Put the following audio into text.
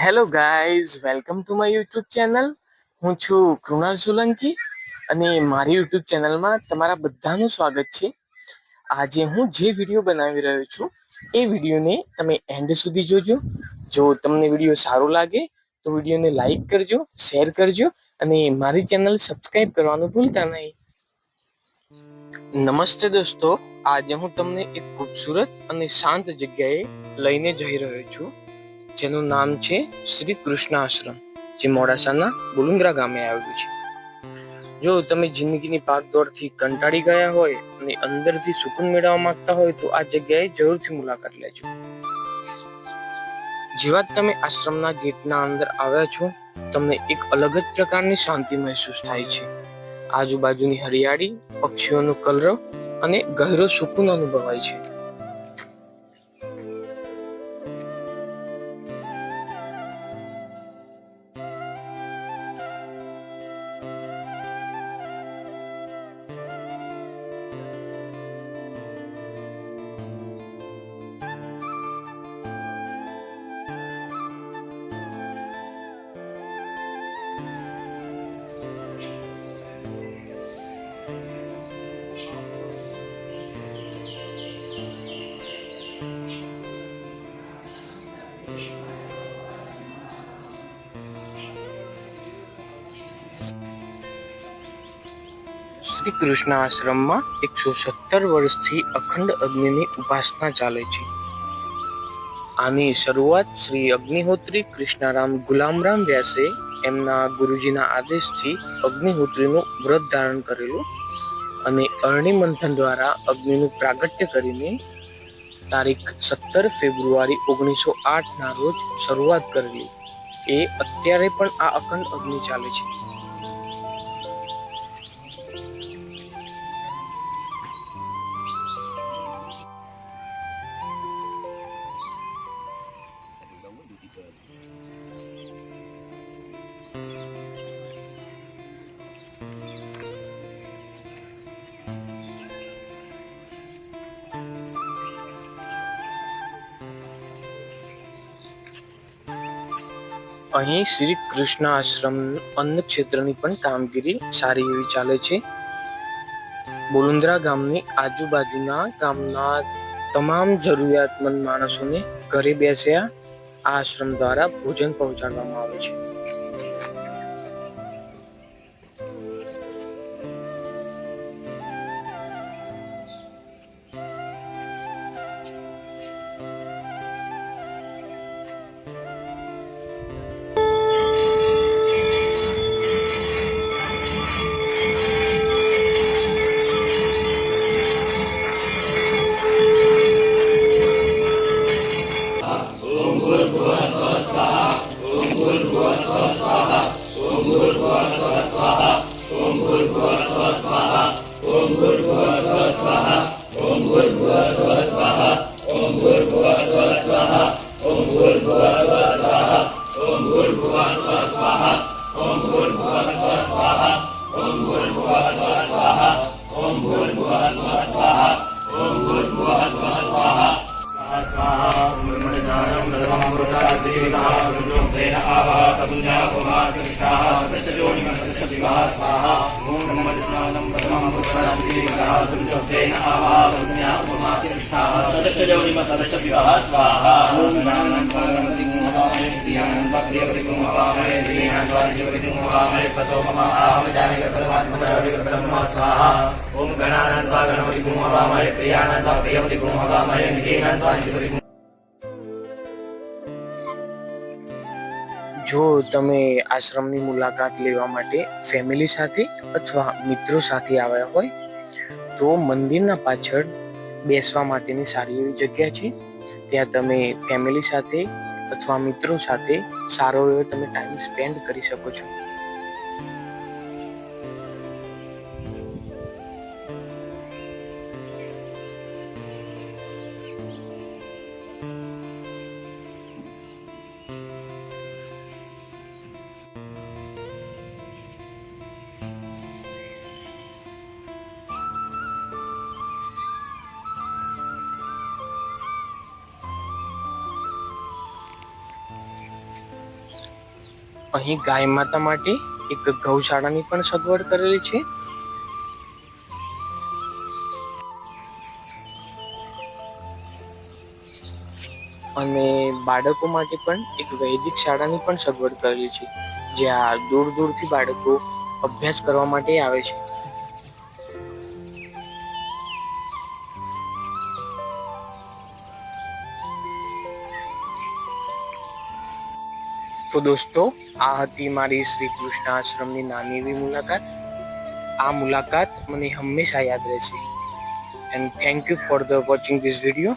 Hello guys, welcome to my YouTube channel. હું છું કૃણાલ સોલંકી અને મારી યુટ્યુબ ચેનલમાં તમારા બધાનું સ્વાગત છે. આજે હું જે વિડીયો બનાવી રહ્યો છું એ વિડીયોને તમે એન્ડ સુધી જોજો. જો તમને વિડીયો સારો લાગે તો વિડીયોને લાઈક કરજો, શેર કરજો અને મારી ચેનલ સબસ્ક્રાઈબ કરવાનું ભૂલતા નહીં. નમસ્તે દોસ્તો, આજે હું તમને એક ખૂબસૂરત અને શાંત જગ્યાએ લઈને જઈ રહ્યો છું જેનું નામ છે શ્રી કૃષ્ણ આશ્રમ, જે મોડાસાના બુલુંદ્રા ગામે આવેલું છે. જો તમે જિંદગીની ભાગદોડથી કંટાળી ગયા હોય અને અંદરથી સુકૂન મેળવવા માંગતા હોય તો આ જગ્યાએ જરૂરથી મુલાકાત લેજો. જેવા તમે આશ્રમના ગેટના અંદર આવ્યા છો, તમને એક અલગ જ પ્રકારની શાંતિ મહેસૂસ થાય છે. આજુબાજુની હરિયાળી, પક્ષીઓનો કલરવ અને ગહેરો સુકૂન અનુભવાય છે. શ્રી કૃષ્ણ આશ્રમમાં 117 વર્ષથી અખંડ અગ્નિની ઉપાસના ચાલે છે. આની શરૂઆત શ્રી અગ્નિહોત્રી કૃષ્ણારામ ગુલામરામ વ્યાસે એમના ગુરુજીના આદેશથી અગ્નિહોત્રીનું વ્રત ધારણ કરેલું અને અરણી મંથન દ્વારા અગ્નિનું પ્રાગટ્ય કરીને તારીખ 17 ફેબ્રુઆરી 1908 ના રોજ શરૂઆત કરેલી. એ અત્યારે પણ આ અખંડ અગ્નિ ચાલે છે. અહીં શ્રી કૃષ્ણ આશ્રમ અન્ન ક્ષેત્રની પણ કામગીરી સારી એવી ચાલે છે. બુલુંદ્રા ગામની આજુબાજુના ગામના તમામ જરૂરિયાતમંદ માણસોને ઘરે બેસ્યા આ આશ્રમ દ્વારા ભોજન પહોંચાડવામાં આવે છે. જો તમે આશ્રમની મુલાકાત લેવા માટે ફેમિલી સાથે અથવા મિત્રો સાથે આવ્યા હોય તો મંદિરના પાછળ બેસવા માટેની સારી એવી જગ્યા છે. ત્યાં તમે ફેમિલી સાથે અથવા મિત્રો સાથે સારો એવો તમે ટાઈમ સ્પેન્ડ કરી શકો છો. અહીં ગાય માતા માટે એક ગૌશાળાની પણ સગવડ કરેલી છે. અને બાળકો માટે પણ એક વૈદિક શાળાની પણ સગવડ કરેલી છે, જ્યાં દૂર દૂરથી બાળકો અભ્યાસ કરવા માટે આવે છે. તો દોસ્તો, આ હતી મારી શ્રી કૃષ્ણ આશ્રમની નાની એવી મુલાકાત. આ મુલાકાત મને હંમેશા યાદ રહેશે. And thank you for the watching this video.